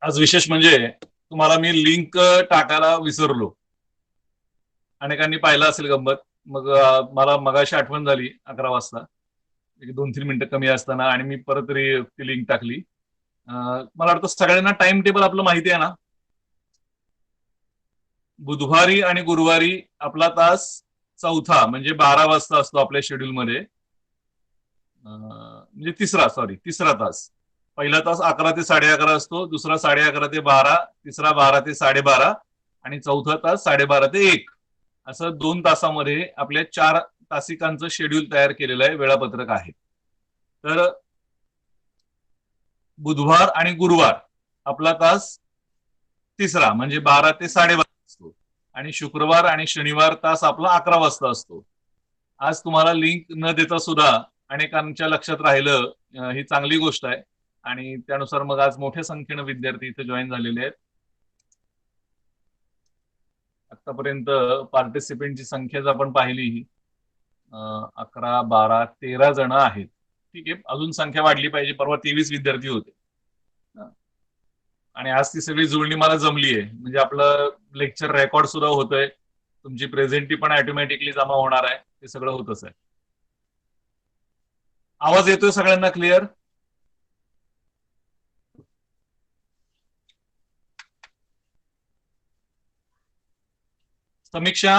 आज विशेष म्हणजे तुम्हाला मी लिंक टाकायला विसरलो. अनेकांनी पाहिलं असेल गंमत. मग मला मगाशी आठवण झाली 11 वाजता. एक 2-3 मिनिटं कमी असताना आणि मी परत ती लिंक टाकली. मला वाटतं सगळ्यांना टाइम टेबल आपलं माहिती आहे ना. बुधवारी आणि गुरुवारी आपला तास चौथा म्हणजे 12 वाजता असतो आपल्या शेड्यूलमध्ये. म्हणजे तिसरा तास. पहिला तास 11 ते 11:30 असतो, दुसरा 11:30 ते 12, तिसरा 12 ते 12:30 आणि चौथा तास 12:30 ते 1. असं 2 तासामध्ये आपल्या 4 तासिकांचं शेड्यूल तयार केलेलं आहे, वेळापत्रक आहे. तर बुधवार आणि गुरुवार आपला तास तिसरा म्हणजे 12 ते 12:30 असतो आणि शुक्रवार आणि शनिवार तास आपला 11 वाजता असतो. आज तुम्हाला लिंक न देता सुद्धा अनेकांच्या लक्षात राहिलं, ही चांगली गोष्ट आहे. आणि त्यानुसार मग आज मोठ्या संख्येनं विद्यार्थी इथे जॉईन झालेले आहेत. आतापर्यंत पार्टिसिपेंटची संख्या जर आपण पाहिली 11, 12, 13 जण आहेत. ठीक आहे, अजून संख्या वाढली पाहिजे. परवा 23 विद्यार्थी होते आणि आज ती सगळी जुळणी मला जमली आहे. म्हणजे आपलं लेक्चर रेकॉर्ड सुद्धा होतंय, तुमची प्रेझेंटी पण ऑटोमॅटिकली जमा होणार आहे. ते सगळं होतच आहे. आवाज येतोय सगळ्यांना क्लिअर? समीक्षा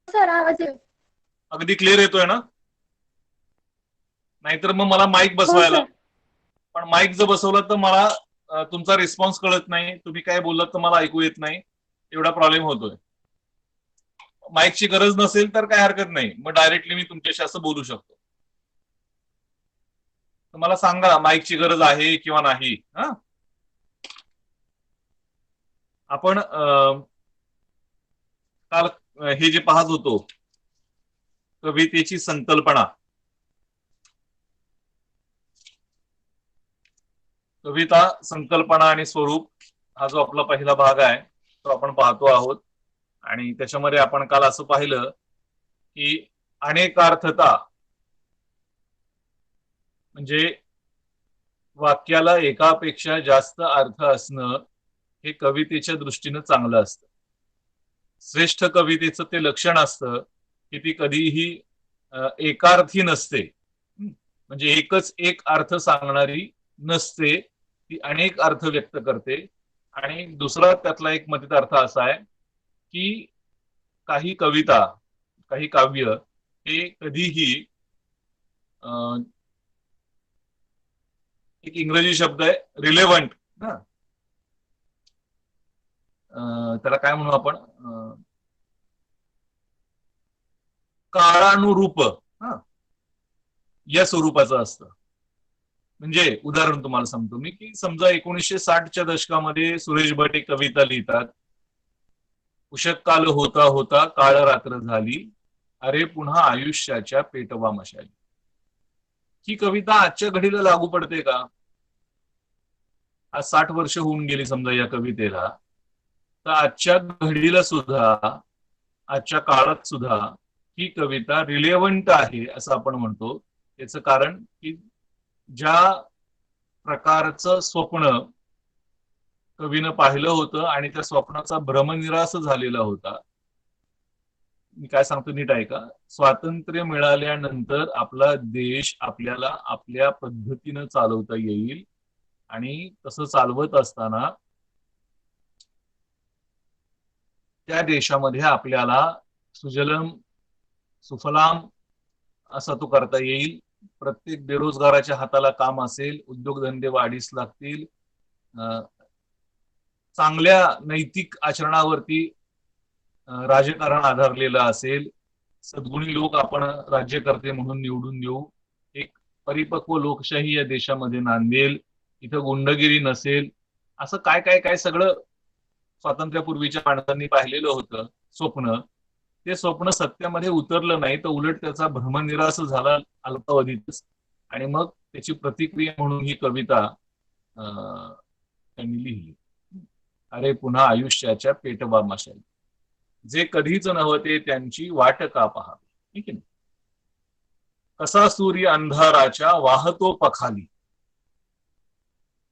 सर आवाज येतो. अगदी क्लिअर येतोय ना? नाहीतर मग मला माईक हो बसवायला. सर. पण माईक जर बसवलं तर मला तुमचा रिस्पॉन्स कळत नाही, तुम्ही काय बोललात तर मला ऐकू येत नाही, एवढा प्रॉब्लेम होतोय. माईकची गरज नसेल तर काय हरकत नाही, मग डायरेक्टली मी तुमच्याशी असं बोलू शकतो. तर मला सांगा माईकची गरज आहे किंवा नाही. आपण काल हे जे पाहत होतो कवितेची संकल्पना, कविता संकल्पना आणि स्वरूप हा जो आपला पहिला भाग आहे तो आपण पाहतो आहोत. आणि त्याच्यामध्ये आपण काल असं पाहिलं की अनेकार्थता म्हणजे वाक्याला एकापेक्षा जास्त अर्थ असणं हे कवितेच्या दृष्टीनं चांगलं असतं. श्रेष्ठ कवितेचं ते लक्षण असतं की ती कधीही एकार्थी नसते. म्हणजे एकच एक अर्थ सांगणारी नसते, ती अनेक अर्थ व्यक्त करते. आणि दुसरा त्यातला एक मतित अर्थ असा आहे की काही कविता, काही काव्य हे कधीही एक इंग्रजी शब्द आहे रिलेव्हंट ना, त्याला काय म्हणू आपण, काळानुरूप या स्वरूपाचं असतं. म्हणजे उदाहरण तुम्हाला सांगतो मी की समजा 1960च्या दशकामध्ये सुरेश भट एक कविता लिहितात, उषक काल होता होता काळ रात्र झाली, अरे पुन्हा आयुष्याच्या पेटवा मशाली. ही कविता आजच्या घडीला लागू पडते का? आज 60 वर्ष होऊन गेली समजा या कवितेला, तर आजच्या घडीला सुद्धा, आजच्या काळात सुद्धा ही कविता रिलेव्हंट आहे असं आपण म्हणतो. याचं कारण की ज्या प्रकारचं स्वप्न कवीनं पाहिलं होतं आणि त्या स्वप्नाचा भ्रमनिरास झालेला होता. मी काय सांगतो नीट ऐका. स्वातंत्र्य मिळाल्यानंतर आपला देश आपल्याला आपल्या पद्धतीनं चालवता येईल आणि तसं चालवत असताना त्या देशामध्ये आपल्याला सुजलम सुफलाम असा तो करता येईल. प्रत्येक बेरोजगाराच्या हाताला काम असेल, उद्योगधंदे वाढीस लागतील, चांगल्या नैतिक आचरणावरती राजकारण आधारलेलं असेल, सद्गुणी लोक आपण राज्यकर्ते म्हणून निवडून देऊ, एक परिपक्व लोकशाही या देशामध्ये नांदेल, इथं गुंडगिरी नसेल, असं काय काय काय सगळं स्वातंत्र्यापूर्वीच्या माणसांनी पाहिलेलं होतं स्वप्न. ते स्वप्न सत्यामध्ये उतरलं नाही, तर उलट त्याचा भ्रमनिरास झाला अल्पावधीतच. आणि मग त्याची प्रतिक्रिया म्हणून ही कविता त्यांनी लिहिली, अरे पुन्हा आयुष्याच्या पेटवा मशाली, जे कधीच नव्हते त्यांची वाट का पाहावी. ठीक आहे. कसा सूर्य अंधाराच्या वाहतो पखाली,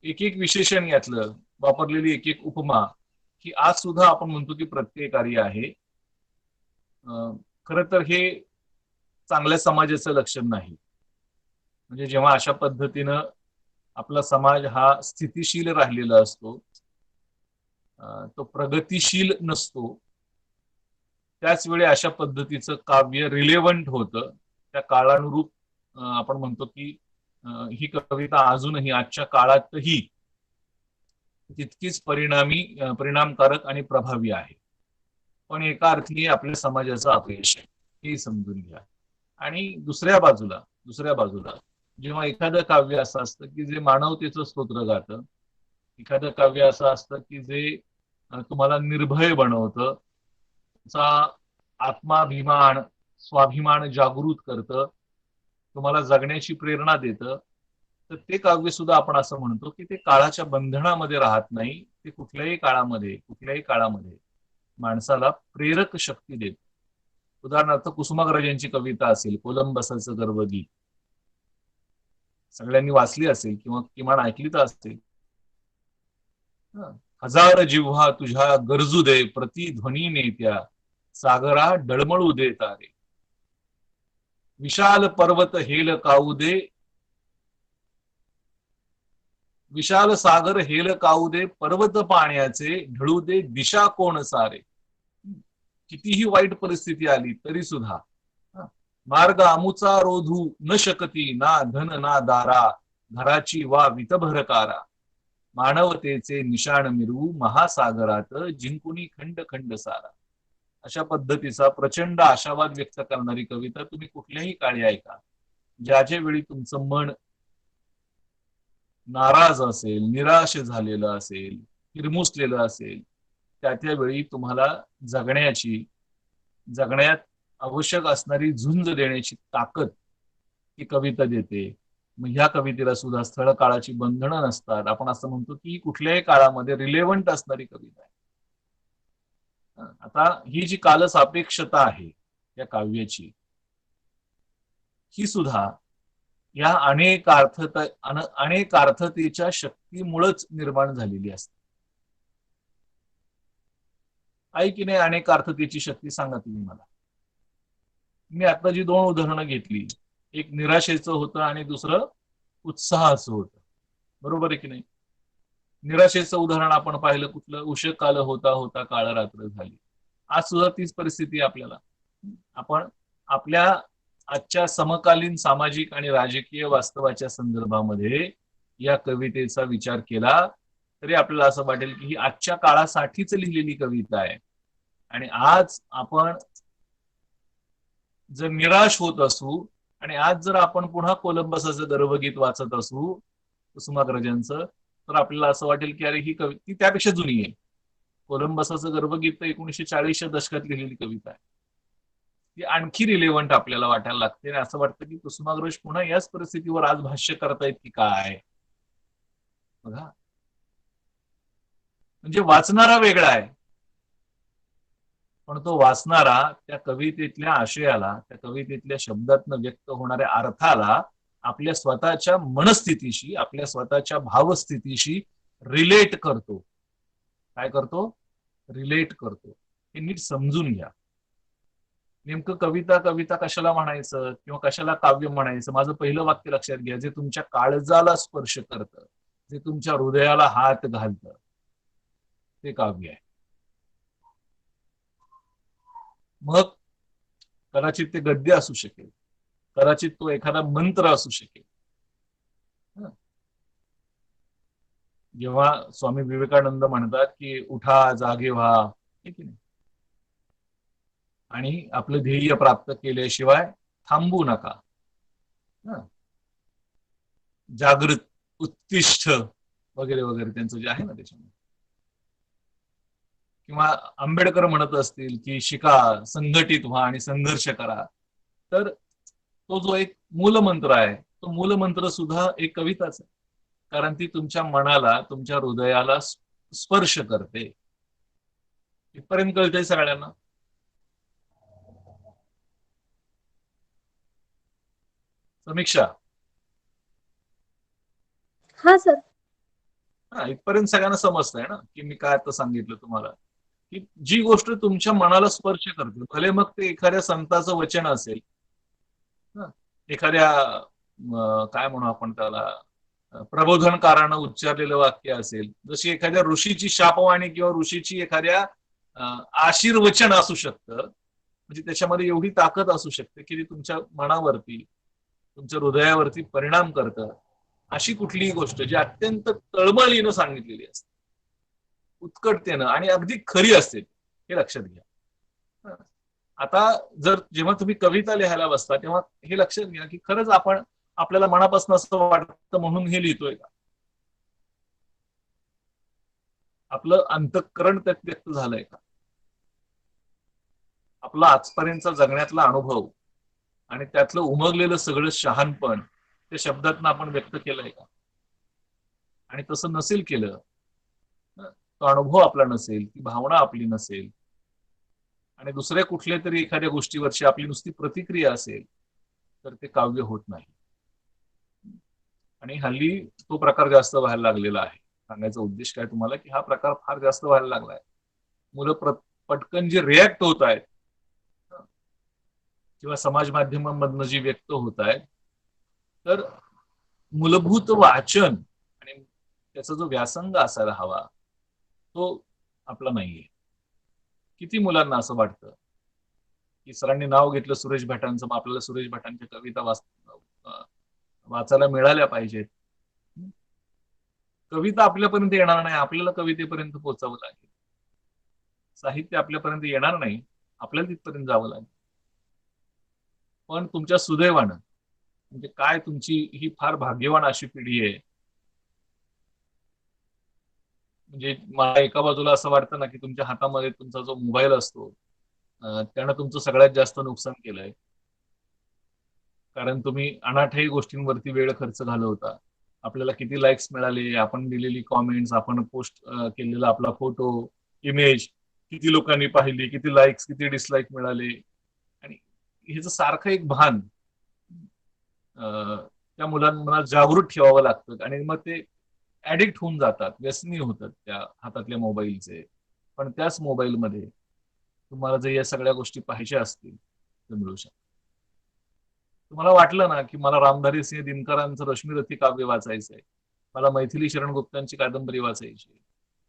एक एक विशेषण यातलं, वापरलेली एक एक उपमा, की आज सुद्धा आपण म्हणतो की प्रत्ययकारी आहे. खरं तर हे चांगल्या समाजाचं लक्षण नाही. म्हणजे जेव्हा अशा पद्धतीनं आपला समाज हा स्थितिशील राहिलेला असतो, तो प्रगतिशील नसतो, त्याच वेळी अशा पद्धतीचं काव्य रिलेव्हंट होतं. त्या काळानुरूप आपण म्हणतो की ही कविता अजूनही आजच्या काळातही तितकीच परिणामकारक आणि प्रभावी आहे. पण एका अर्थी आपल्या समाजाचं अपयश आहे, हे समजून घ्या. आणि दुसऱ्या बाजूला जेव्हा एखादं काव्य असं असतं की जे मानवतेचं स्तोत्र गातं, एखादं काव्य असं असतं की जे तुम्हाला निर्भय बनवतं, तुमचा आत्माभिमान, स्वाभिमान जागृत करतं, तुम्हाला जगण्याची प्रेरणा देतं, तर ते काव्य सुद्धा आपण असं म्हणतो की ते काळाच्या बंधनामध्ये राहत नाही. ते कुठल्याही काळामध्ये माणसाला प्रेरक शक्ती देत. उदाहरणार्थ कुसुमाग्रजांची कविता असेल, कोलंबसाचं गर्वगीत, सगळ्यांनी वाचली असेल किंवा किमान ऐकली तर असेल. हं. हजार जिव्हा तुझ्या गरजू दे, प्रतिध्वनी नेत्या सागरा डळमळू दे तारे. विशाल पर्वत हेल काऊ दे, विशाल सागर हेल काऊ दे, पर्वत पाण्याचे ढळू दे दिशा कोण सारे. कितीही वाईट परिस्थिती आली तरी सुद्धा मार्ग आमुचा रोधू न शकती, ना धन ना दारा, घराची वा वितभरकारा. मानवतेचे निशाण मिरवू महासागरात, जिंकुनी खंड खंड सारा. अशा पद्धतीचा प्रचंड आशावाद व्यक्त करणारी कविता तुम्ही कुठल्याही काळी ऐका. ज्या ज्या वेळी तुमचं मन नाराज असेल, निराश झालेलं असेल, हिरमुसलेलं असेल, त्या त्यावेळी तुम्हाला जगण्याची, जगण्यात आवश्यक असणारी झुंज देण्याची ताकद ही कविता देते. मग ह्या कवितेला सुद्धा स्थळ काळाची बंधनं नसतात. आपण असं म्हणतो की कुठल्याही काळामध्ये रिलेव्हंट असणारी कविता आहे. आता ही जी कालसापेक्षता आहे या काव्याची, ही सुद्धा या अनेकार्थतेच्या शक्तीमुळेच निर्माण झालेली असते. आहे की नाही अनेकार्थतेची शक्ती, सांगा तुम्ही मला. मी आता जी दोन उदाहरणं घेतली, एक निराशेचं होतं आणि दुसरं उत्साहाचं होतं. बरोबर आहे की नाही? निराशेचं उदाहरण आपण पाहिलं कुठलं, उशीर काल होता होता काळ रात्र झाली. आज सुद्धा तीच परिस्थिती आपल्याला. आपण आपल्या आजच्या समकालीन सामाजिक आणि राजकीय वास्तवाच्या संदर्भामध्ये या कवितेचा विचार केला तरी आपल्याला असं वाटेल की ही आजच्या काळासाठीच लिहिलेली कविता आहे. आणि आज आपण जर निराश होत असू आणि आज जर आपण पुन्हा कोलंबसाचं गर्भगीत वाचत असू कुसुमाग्रजांचं, तर आपल्याला असं वाटेल की अरे ही कविता ती त्यापेक्षा जुनी आहे. कोलंबसाचं गर्भगीत तर 1940च्या दशकात लिहिलेली कविता आहे. ती आणखी रिलेव्हंट आपल्याला वाटायला लागते आणि असं वाटतं की कुसुमाग्रज पुन्हा याच परिस्थितीवर आज भाष्य करतायत की काय. बघा, म्हणजे वाचणारा वेगळा आहे, पण तो वाचणारा त्या कवितेतल्या आशयाला, त्या कवितेतल्या शब्दातनं व्यक्त होणाऱ्या अर्थाला आपल्या स्वतःच्या मनस्थितीशी, आपल्या स्वतःच्या भावस्थितीशी रिलेट करतो. काय करतो? रिलेट करतो. हे नीट समजून घ्या. नेमकं कविता कविता कशाला म्हणायचं किंवा कशाला काव्य म्हणायचं, माझं पहिलं वाक्य लक्षात घ्या, जे तुमच्या काळजाला स्पर्श करतं, जे तुमच्या हृदयाला हात घालतं, ते काव्य आहे. मग कदाचित ते गद्य असू शकेल, कदाचित तो एखादा मंत्र असू शकेल. जेव्हा स्वामी विवेकानंद म्हणतात की उठा जागे व्हा, हे की नाही, आणि आपलं ध्येय प्राप्त केल्याशिवाय थांबू नका, जागृत, उत्तिष्ठ, वगैरे वगैरे त्यांचं जे आहे ना त्याच्यामध्ये. किंवा आंबेडकर म्हणत असतील की शिका, संघटित व्हा आणि संघर्ष करा, तर तो जो एक मूलमंत्र आहे, तो मूलमंत्र सुद्धा एक कविताच आहे. कारण ती तुमच्या मनाला, तुमच्या हृदयाला स्पर्श करते. इथपर्यंत कळतंय सगळ्यांना? समीक्षा, हा सर. इथपर्यंत सगळ्यांना समजतंय ना की मी काय आता सांगितलं तुम्हाला, की जी गोष्ट तुमच्या मनाला स्पर्श करते, भले मग ते एखाद्या संताचं वचन असेल, हं, एखाद्या काय म्हणू आपण त्याला, प्रबोधनकारानं उच्चारलेलं वाक्य असेल, जशी एखाद्या ऋषीची शापवाणी किंवा ऋषीची एखाद्या आशीर्वचन असू शकतं, म्हणजे त्याच्यामध्ये एवढी ताकद असू शकते की ती तुमच्या मनावरती, तुमच्या हृदयावरती परिणाम करतं. अशी कुठलीही गोष्ट जी अत्यंत तळमळीनं सांगितलेली असते, उत्कटतेनं आणि अगदी खरी असते, हे लक्षात घ्या. हं. आता जर जेव्हा तुम्ही कविता लिहायला बसता तेव्हा हे लक्षात घ्या की खरंच आपण, आपल्याला मनापासून असं वाटतं म्हणून हे लिहितोय का? आपलं अंतःकरण त्यात व्यक्त झालंय का? आपला आजपर्यंतचा जगण्यातला अनुभव आणि त्यातलं उमगलेलं सगळं शहाणपण ते शब्दातनं आपण व्यक्त केलंय का? आणि तसं नसेल केलं, तो अनुभव आपला नसेल, ती भावना आपली नसेल, आणि दुसऱ्या कुठल्या तरी एखाद्या गोष्टीवरची आपली नुसती प्रतिक्रिया असेल, तर ते काव्य होत नाही. आणि हल्ली तो प्रकार जास्त व्हायला लागलेला आहे. सांगायचा उद्देश काय तुम्हाला, की हा प्रकार फार जास्त व्हायला लागलाय. मुलं पटकन जे रिॲक्ट होत आहेत किंवा समाज माध्यमांमधनं जी व्यक्त होत आहेत, तर मूलभूत वाचन आणि त्याचा जो व्यासंग असायला हवा, तो आपला नाहीये. किती मुलांना असं वाटतं की सरांनी नाव घेतलं सुरेश भटांचं, मग आपल्याला सुरेश भटांच्या कविता वाचायला मिळाल्या पाहिजेत. कविता आपल्यापर्यंत येणार नाही, आपल्याला कवितेपर्यंत पोहोचावं लागेल. साहित्य आपल्यापर्यंत येणार नाही, आपल्याला तिथपर्यंत जावं लागेल. पण तुमच्या सुदैवानं, म्हणजे काय तुमची ही फार भाग्यवान अशी पिढी आहे. म्हणजे मला एका बाजूला असं वाटतं ना की तुमच्या हातामध्ये तुमचा जो मोबाईल असतो, त्यानं तुमचं सगळ्यात जास्त नुकसान केलंय. कारण तुम्ही अनाठही गोष्टींवरती वेळ खर्च घालवता. आपल्याला किती लाईक्स मिळाले, आपण दिलेली कॉमेंट्स, आपण पोस्ट केलेला आपला फोटो, इमेज किती लोकांनी पाहिली, किती लाईक्स, किती डिसलाईक मिळाले, आणि ह्याचं सारखं एक भान त्या मुलांना जागृत ठेवावं लागतं, आणि मग ते ऍडिक्ट होऊन जातात, व्यसनी होतात त्या हातातल्या मोबाईलचे. पण त्याच मोबाईलमध्ये तुम्हाला जर या सगळ्या गोष्टी पाहिजे असतील तर मिळू शकतात. तुम्हाला वाटलं ना की मला रामधारी सिंह दिनकरांचं रश्मिरथी काव्य वाचायचंय, मला मैथिली शरण गुप्तांची कादंबरी वाचायची,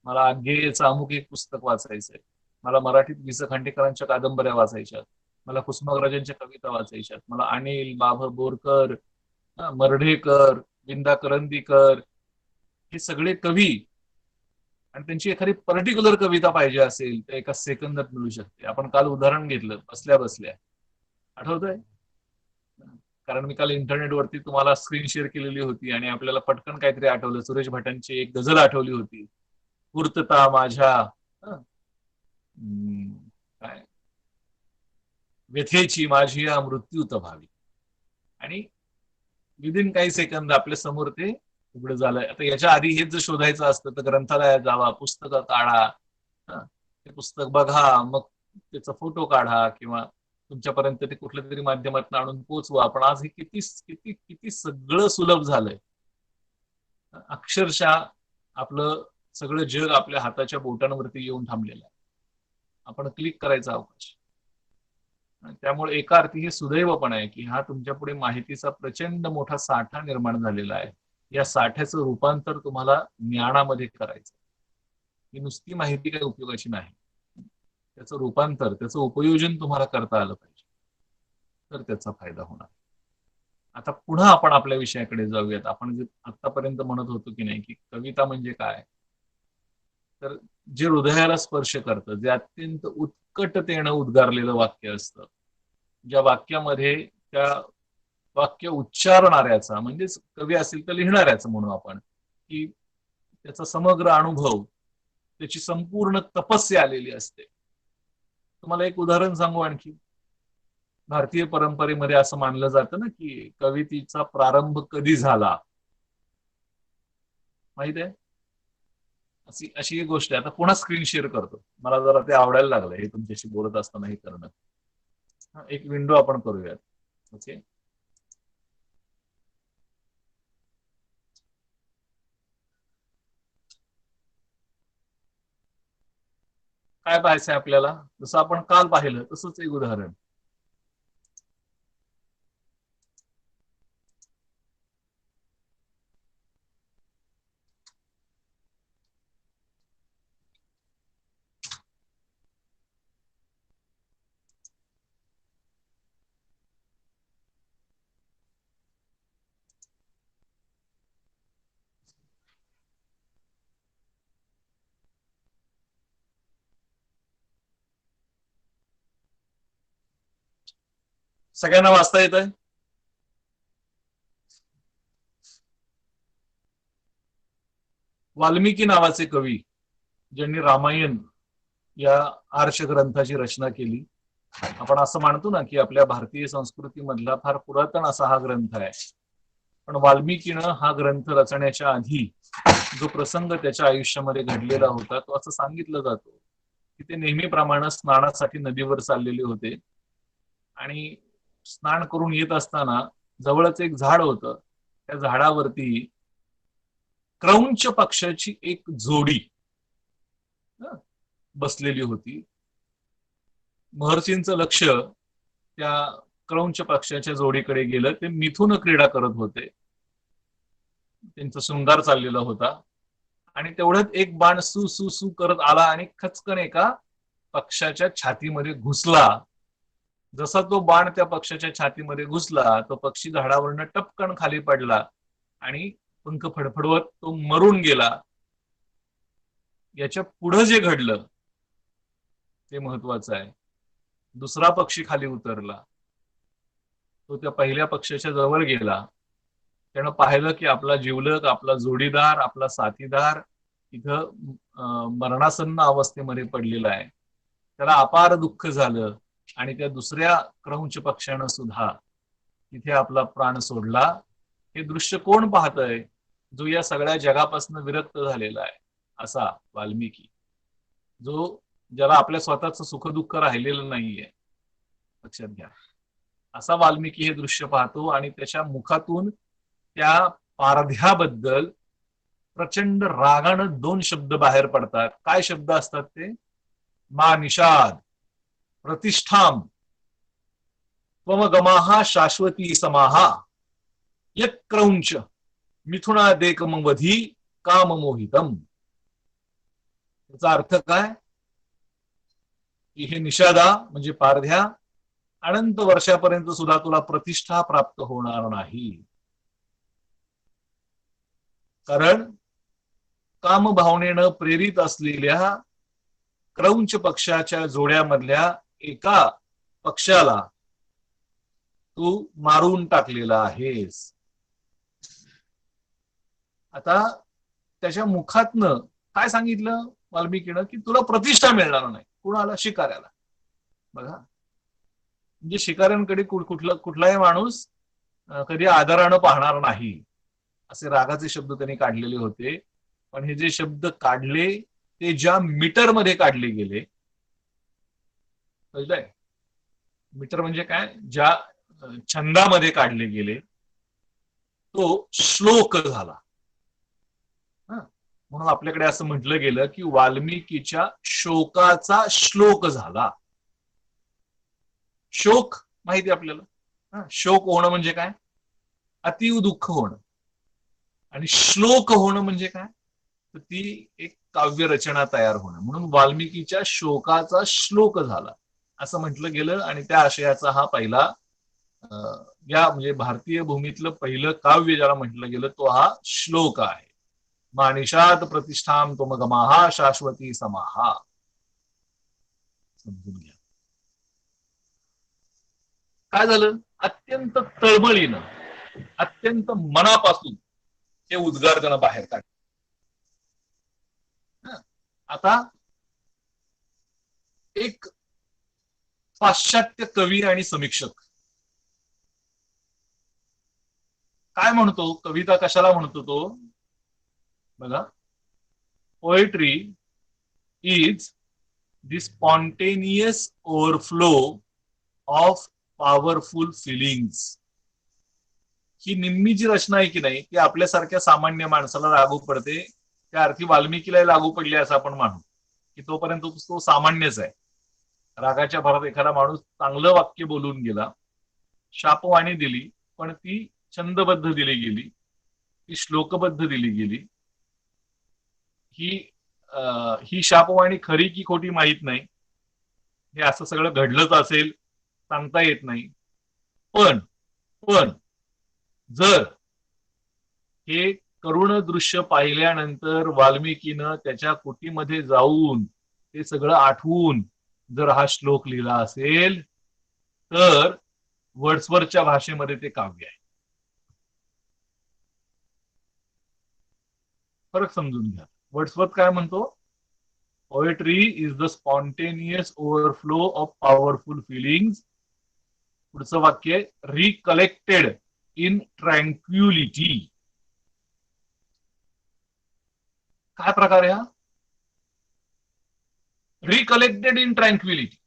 मला आग्नेयचं अमुक एक पुस्तक वाचायचंय, मला मराठीत वि स खांडेकरांच्या कादंबऱ्या वाचायच्यात, मला कुसुमाग्रजांच्या कविता वाचायच्यात, मला अनिल, बाभ बोरकर, मर्ढेकर, विंदा करंदीकर, हे सगळे कवी, आणि त्यांची एखादी पर्टिक्युलर कविता पाहिजे असेल तर एका सेकंदात मिळू शकते. आपण काल उदाहरण घेतलं बसल्या बसल्या, आठवतंय? कारण मी काल इंटरनेटवरती तुम्हाला स्क्रीन शेअर केलेली होती आणि आपल्याला पटकन काहीतरी आठवलं, सुरेश भटांची एक गझल आठवली होती, पूर्तता माझ्या हं, काय, व्यथेची माझी या मृत्यूत व्हावी. आणि विदिन काही सेकंद आपल्या समोर ते उघड झालंय. आता याच्या आधी हेच जर शोधायचं असतं तर ग्रंथालयात जावा, पुस्तकं काढा, ते पुस्तक बघा, मग त्याचा फोटो काढा किंवा तुमच्यापर्यंत ते कुठल्या तरी माध्यमातून आणून पोचवा. पण आज हे किती किती किती सगळं सुलभ झालंय. अक्षरशः आपलं सगळं जग आपल्या हाताच्या बोटांवरती येऊन थांबलेलं आहे. आपण क्लिक करायचा अवकाश. त्यामुळे एका अर्थी हे सुदैव पण आहे की हा तुमच्या पुढे माहितीचा प्रचंड मोठा साठा निर्माण झालेला आहे. या साठ्याचं रूपांतर तुम्हाला ज्ञानामध्ये करायचं. ही नुसती माहिती काही उपयोगाची नाही. त्याचं रूपांतर, त्याचं उपयोजन तुम्हाला करता आलं पाहिजे, तर त्याचा फायदा होणार. आता पुन्हा आपण आपल्या विषयाकडे जाऊयात. आपण जे आतापर्यंत म्हणत होतो की नाही की कविता म्हणजे काय, तर जे हृदयाला स्पर्श करतं, जे अत्यंत उत्कटतेनं उद्गारलेलं वाक्य असतं, ज्या वाक्यामध्ये त्या वाक्य उच्चारणाऱ्याचा, म्हणजेच कवी असेल तर लिहिणाऱ्याचं म्हणू आपण, की त्याचा समग्र अनुभव, त्याची संपूर्ण तपस्या आलेली असते. तुम्हाला एक उदाहरण सांगू आणखी. भारतीय परंपरेमध्ये असं मानलं जातं ना की कवितेचा प्रारंभ कधी झाला, माहित आहे? अशी अशी एक गोष्ट आहे. आता पुन्हा स्क्रीन शेअर करतो, मला जरा ते आवडायला लागलं हे तुमच्याशी बोलत असताना हे करणं. एक विंडो आपण करूयात. ओके, काय पाहायचंय आपल्याला? जसं आपण काल पाहिलं तसंच एक उदाहरण. सगळ्यांना वाचता येत आहे? वाल्मिकी नावाचे कवी ज्यांनी रामायण या आर्ष ग्रंथाची रचना केली. आपण असं मानतो ना की आपल्या भारतीय संस्कृतीमधला फार पुरातन असा हा ग्रंथ आहे. पण वाल्मिकीनं हा ग्रंथ रचण्याच्या आधी जो प्रसंग त्याच्या आयुष्यामध्ये घडलेला होता तो असं सांगितलं जातो की ते नेहमीप्रमाणे स्नानासाठी नदीवर चाललेले होते आणि स्नान करून येत असताना जवळच एक झाड होतं. त्या झाडावरती क्रौंच पक्षाची एक जोडी बसलेली होती. महर्षींचं लक्ष त्या क्रौंच पक्षाच्या जोडीकडे गेलं. ते मिथुन क्रीडा करत होते. त्यांचा शृंगार चाललेला होता आणि तेवढ्यात एक बाण सु सु सु करत आला आणि खचकन एका पक्षाच्या छातीमध्ये घुसला. जसा तो बाण त्या पक्षाच्या छातीमध्ये घुसला तो पक्षी झाडावरनं टपकन खाली पडला आणि पंख फडफडवत तो मरून गेला. याच्या पुढे जे घडलं ते महत्वाचं आहे. दुसरा पक्षी खाली उतरला. तो त्या पहिल्या पक्षाच्या जवळ गेला. त्यानं पाहिलं की आपला जिवलग, आपला जोडीदार, आपला साथीदार इथं मरणासन्न अवस्थेमध्ये पडलेला आहे. त्याला अपार दुःख झालं आणि त्या दुसऱ्या क्रौंच पक्षानं सुद्धा तिथे आपला प्राण सोडला. हे दृश्य कोण पाहतंय? जो या सगळ्या जगापासून विरक्त झालेला आहे असा वाल्मिकी, जो ज्याला आपल्या स्वतःचं सुखदुःख राहिलेलं नाहीये. लक्षात घ्या. असा वाल्मिकी हे दृश्य पाहतो आणि त्याच्या मुखातून त्या पारध्याबद्दल प्रचंड रागानं दोन शब्द बाहेर पडतात. काय शब्द असतात ते? मा निषाद प्रतिष्ठाम त्वमगमाहा शाश्वती समाहा यत् क्रौंच मिथुनादेकमवधी काममोहितम. याचा अर्थ काय? की हे निषादा म्हणजे पारध्या, अनंत वर्षापर्यंत सुद्धा तुला प्रतिष्ठा प्राप्त होणार नाही. कारण कामभावनेनं प्रेरित असलेल्या क्रौंच पक्षाच्या जोड्यामधल्या एका पक्षाला तू मारून टाकलेला आहेस. आता त्याच्या मुखातनं काय सांगितलं वाल्मिकीनं? की तुला प्रतिष्ठा मिळणार नाही. कुणाला? शिकाऱ्याला. बघा, म्हणजे शिकाऱ्यांकडे कुठलाही माणूस कधी आदरानं पाहणार नाही असे रागाचे शब्द त्यांनी काढलेले होते. पण हे जे शब्द काढले ते ज्या मीटर मध्ये काढले गेले, कळलंय? मीटर म्हणजे काय? ज्या छंदामध्ये काढले गेले तो श्लोक झाला. म्हणून आपल्याकडे असं म्हटलं गेलं की वाल्मिकीच्या शोकाचा श्लोक झाला. शोक माहिती आपल्याला. शोक होणं म्हणजे काय? अतीव दुःख होणं. आणि श्लोक होणं म्हणजे काय? तर ती एक काव्य रचना तयार होणं. म्हणून वाल्मिकीच्या शोकाचा श्लोक झाला असं म्हटलं गेलं. आणि त्या आशयाचा हा पहिला या म्हणजे भारतीय भूमीतलं पहिलं काव्य ज्याला म्हटलं गेलं तो हा श्लोक आहे. मानिषाद प्रतिष्ठाम त्वमगमाहा शाश्वती समाहा. समजून घ्या. काय झालं? अत्यंत तळमळीनं, अत्यंत मनापासून हे उद्गार त्यानं बाहेर काढले. आता एक पाश्चात्य कवी आणि समीक्षक काय म्हणतो? कविता कशाला म्हणतो तो? बघा, poetry is the spontaneous overflow of powerful feelings. ही निम्मी जी रचना आहे की नाही ती आपल्यासारख्या सामान्य माणसाला लागू पडते. त्या अर्थी वाल्मिकीला लागू पडली असं आपण मानू की तोपर्यंत तो सामान्यच आहे. रागाच्या भरात एखादा माणूस चांगलं वाक्य बोलून गेला, शापवाणी दिली, पण ती छंदबद्ध दिली गेली, ती श्लोकबद्ध दिली गेली. ही ही शापवाणी खरी की खोटी माहीत नाही. हे असं सगळं घडलंच असेल सांगता येत नाही. पण पण जर हे करुण दृश्य पाहिल्यानंतर वाल्मिकीनं त्याच्या कुटीमध्ये जाऊन ते सगळं आठवून जर हा श्लोक लिहिला असेल तर वर्ड्सवर्थच्या भाषेमध्ये ते काव्य आहे. फरक समजून घ्या. वर्ड्सवर्थ काय म्हणतो? Poetry is the spontaneous overflow of powerful feelings. पुढचं वाक्य, रिकलेक्टेड इन ट्रँक्युलिटी. काय प्रकार आहे हा? Recollected in tranquillity.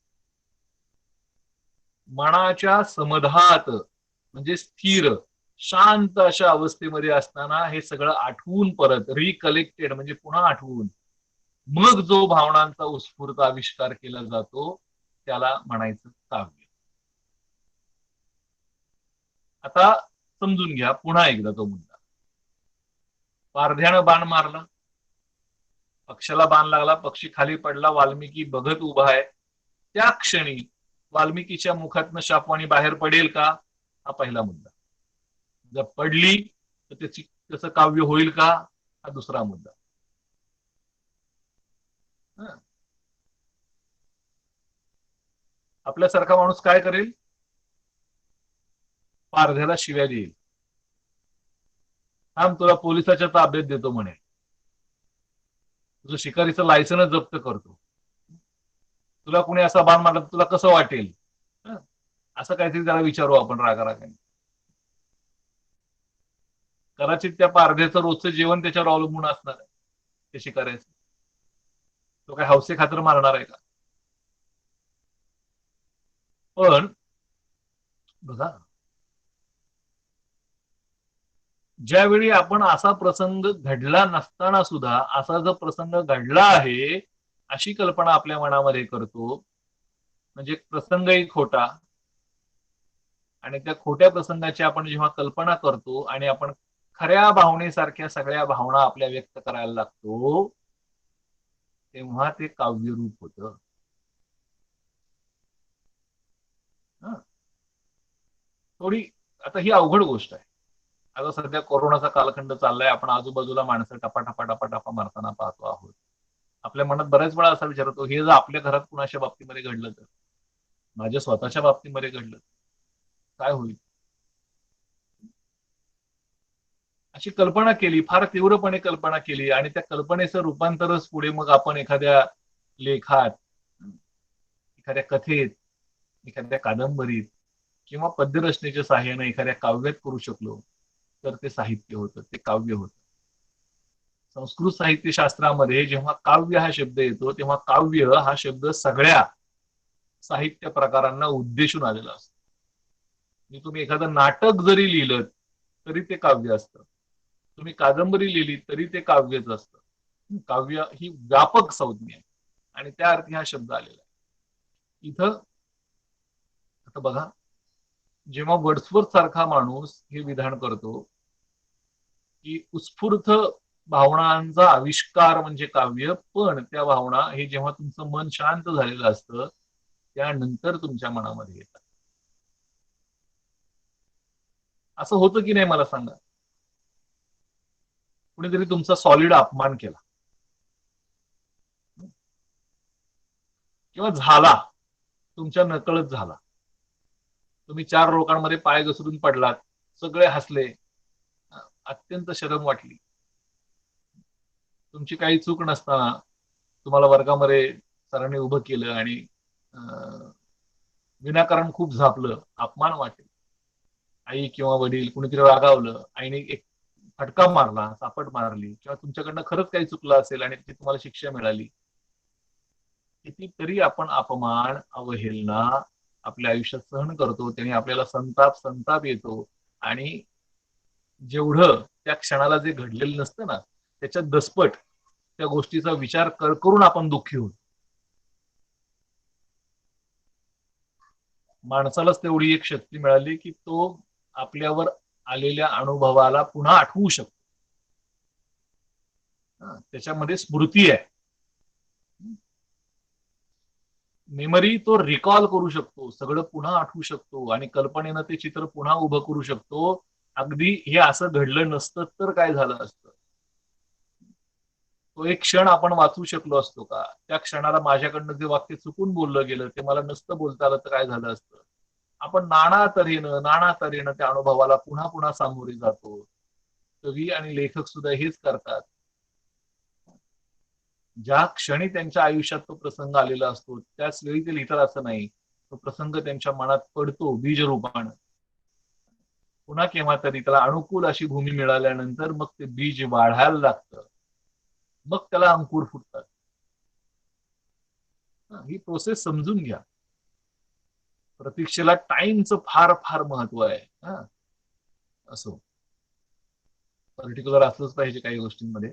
मनाच्या समधात म्हणजे स्थिर शांत अशा अवस्थेमध्ये असताना हे सगळं आठवून परत रिकलेक्टेड म्हणजे पुन्हा आठवून मग जो भावनांचा उत्स्फूर्त आविष्कार केला जातो त्याला म्हणायचं काव्य. आता समजून घ्या पुन्हा एकदा तो मुद्दा. पारध्यानं बाण मारला, पक्षाला बाण लागला, पक्षी खाली पडला, वाल्मिकी बघत उभा आहे. त्या क्षणी वाल्मिकीच्या मुखातनं शापवाणी बाहेर पडेल का? हा पहिला मुद्दा. जर पडली तर त्याचं काव्य होईल का? हा दुसरा मुद्दा. आपल्यासारखा माणूस काय करेल? पारध्याला शिव्या देईल, थांब तुला पोलिसाच्या ताब्यात देतो म्हणे, तुझं शिकारीचं लायसनच जप्त करतो, तुला कुणी असा बाण मारला तुला कसं वाटेल, असं काहीतरी त्याला विचारू आपण रागारागाने. कदाचित त्या पारध्याचं रोजचं जेवण त्याच्यावर अवलंबून असणार आहे ते शिकाऱ्याचं. तो काय हौसे खातर मारणार आहे का? पण बघा, ज्यावेळी आपण असा प्रसंग घडला नसताना सुद्धा असा जो प्रसंग घडला आहे अशी कल्पना आपल्या मनामध्ये करतो, म्हणजे प्रसंगही खोटा, आणि त्या खोट्या प्रसंगाची आपण जेव्हा कल्पना करतो आणि आपण खऱ्या भावनेसारख्या सगळ्या भावना आपल्या व्यक्त करायला लागतो तेव्हा ते काव्यरूप होतं. थोडी आता ही अवघड गोष्ट आहे. आता सध्या कोरोनाचा कालखंड चाललाय, आपण आजूबाजूला माणसं टपाटपा टपाटपा मारताना पाहतो आहोत. आपल्या मनात बऱ्याच वेळा असा विचार होतो, हे जर आपल्या घरात कुणाच्या बाबतीमध्ये घडलं तर, माझ्या स्वतःच्या बाबतीमध्ये घडलं काय होईल? अशी कल्पना केली, फार तीव्रपणे कल्पना केली, आणि त्या कल्पनेचं रूपांतरच पुढे मग आपण एखाद्या लेखात, एखाद्या कथेत, एखाद्या कादंबरीत किंवा पद्यरचनेच्या सहाय्याने एखाद्या काव्यात करू शकलो तर ते साहित्य होतं, ते काव्य होतं. संस्कृत साहित्यशास्त्रामध्ये जेव्हा काव्य हा शब्द येतो तेव्हा काव्य हा शब्द सगळ्या साहित्य प्रकारांना उद्देशून आलेला असतो. म्हणजे तुम्ही एखादं नाटक जरी लिहिलं तरी ते काव्य असतं, तुम्ही कादंबरी लिहिली तरी ते काव्यच असतं. काव्य ही व्यापक संज्ञा आहे आणि त्या अर्थी हा शब्द आलेला आहे इथं. आता बघा, जेव्हा वर्ड्सवर्थ सारखा माणूस हे विधान करतो की उत्स्फूर्त भावनांचा आविष्कार म्हणजे काव्य, पण त्या भावना हे जेव्हा तुमचं मन शांत झालेलं असतं त्यानंतर तुमच्या मनामध्ये येतात. असं होतं की नाही मला सांगा? कुणीतरी तुमचा सॉलिड अपमान केला किंवा झाला, तुमच्या नकळत झाला, तुम्ही चार लोकांमध्ये पाय घसरून पडलात, सगळे हसले, अत्यंत शरम वाटली, तुमची काही चूक नसताना तुम्हाला वर्गामध्ये सरांनी उभं केलं आणि विनाकारण खूप झापलं, अपमान वाटेल. आई किंवा वडील कुणीतरी रागावलं, आईने एक फटका मारला, चापट मारली, किंवा तुमच्याकडनं खरंच काही चुकलं असेल आणि ती तुम्हाला शिक्षा मिळाली, कितीतरी आपण अपमान अवहेलना आपल्या आयुष्यात सहन करतो, त्याने आपल्याला संताप संताप येतो, आणि जेवढं त्या क्षणाला जे घडलेलं नसतं ना त्याच्यात दसपट त्या गोष्टीचा विचार करून आपण दुःखी होतो. माणसालाच तेवढी एक शक्ती मिळाली की तो आपल्यावर आलेल्या अनुभवाला पुन्हा आठवू शकतो. त्याच्यामध्ये स्मृती आहे, मेमरी. तो रिकॉल करू शकतो, सगळं पुन्हा आठवू शकतो आणि कल्पनेनं ते चित्र पुन्हा उभं करू शकतो. अगदी हे असं घडलं नसतं तर काय झालं असतं, तो एक क्षण आपण वाचू शकलो असतो का, त्या क्षणाला माझ्याकडनं जे वाक्य चुकून बोललं गेलं ते मला नसतं बोलता आलं तर काय झालं असतं. आपण नाना तऱ्हेनं त्या अनुभवाला पुन्हा पुन्हा सामोरे जातो. कवी आणि लेखक सुद्धा हेच करतात. ज्या क्षणी त्यांच्या आयुष्यात तो प्रसंग आलेला असतो त्याच वेळी ते लिहितात असं नाही. तो प्रसंग त्यांच्या मनात पडतो बीजरूपानं. पुन्हा केव्हा तरी त्याला अनुकूल अशी भूमी मिळाल्यानंतर मग ते बीज वाढायला लागतं, मग त्याला अंकुर फुटतात. ही प्रोसेस समजून घ्या. प्रतीक्षेला टाइमचं फार फार महत्व आहे. असो, पर्टिक्युलर असलंच पाहिजे काही गोष्टींमध्ये,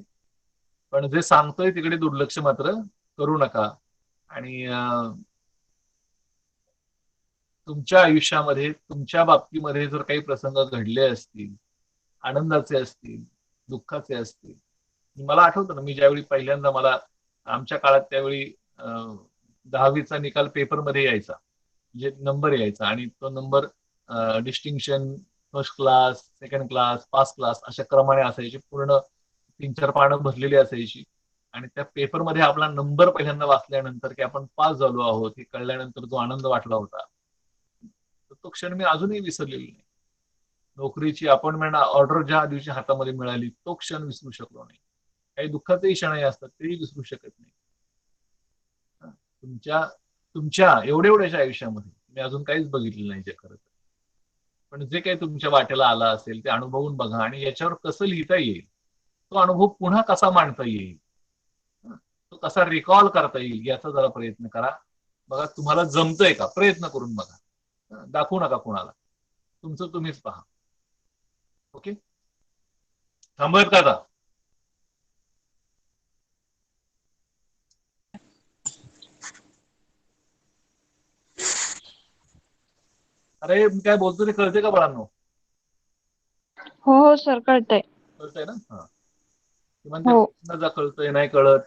पण जे सांगतोय तिकडे दुर्लक्ष मात्र करू नका. आणि तुमच्या आयुष्यामध्ये तुमच्या बाबतीमध्ये जर काही प्रसंग घडले असतील, आनंदाचे असतील, दुःखाचे असतील. मला आठवतं ना, मी ज्यावेळी पहिल्यांदा मला आमच्या काळात त्यावेळी 10वीचा निकाल पेपरमध्ये यायचा, म्हणजे नंबर यायचा आणि तो number distinction, first class, second class, pass class अशा क्रमाने असायची. पूर्ण 3-4 पानं भरलेली असायची आणि त्या पेपरमध्ये आपला नंबर पहिल्यांदा वाचल्यानंतर की आपण पास झालो आहोत हे कळल्यानंतर जो आनंद वाटला होता, तो क्षण मी अजूनही विसरलेलो नाही. नोकरीची अपॉइंटमेंट ऑर्डर ज्या दिवशी हातामध्ये मिळाली तो क्षण विसरू शकलो नाही. काही दुःखाचेही क्षणही असतात तेही विसरू शकत नाही. तुमच्या तुमच्या एवढ्याशा आयुष्यामध्ये मी अजून काहीच बघितलं नाही जे खरं तर. पण जे काही तुमच्या वाट्याला आला असेल ते अनुभवून बघा आणि याच्यावर कसं लिहिता येईल, तो अनुभव पुन्हा कसा मांडता येईल, तो कसा रिकॉल करता येईल याचा जरा प्रयत्न करा. बघा तुम्हाला जमतंय का, प्रयत्न करून बघा. दाखवू नका कोणाला, तुमचं तुम्हीच पहा. ओके, थांबूयात का आता? अरे मी काय बोलतो ते कळते का बाळांनो? हो हो सर, कळतंय. कळतंय ना? हा, म्हणते हो. कळतंय नाही कळत.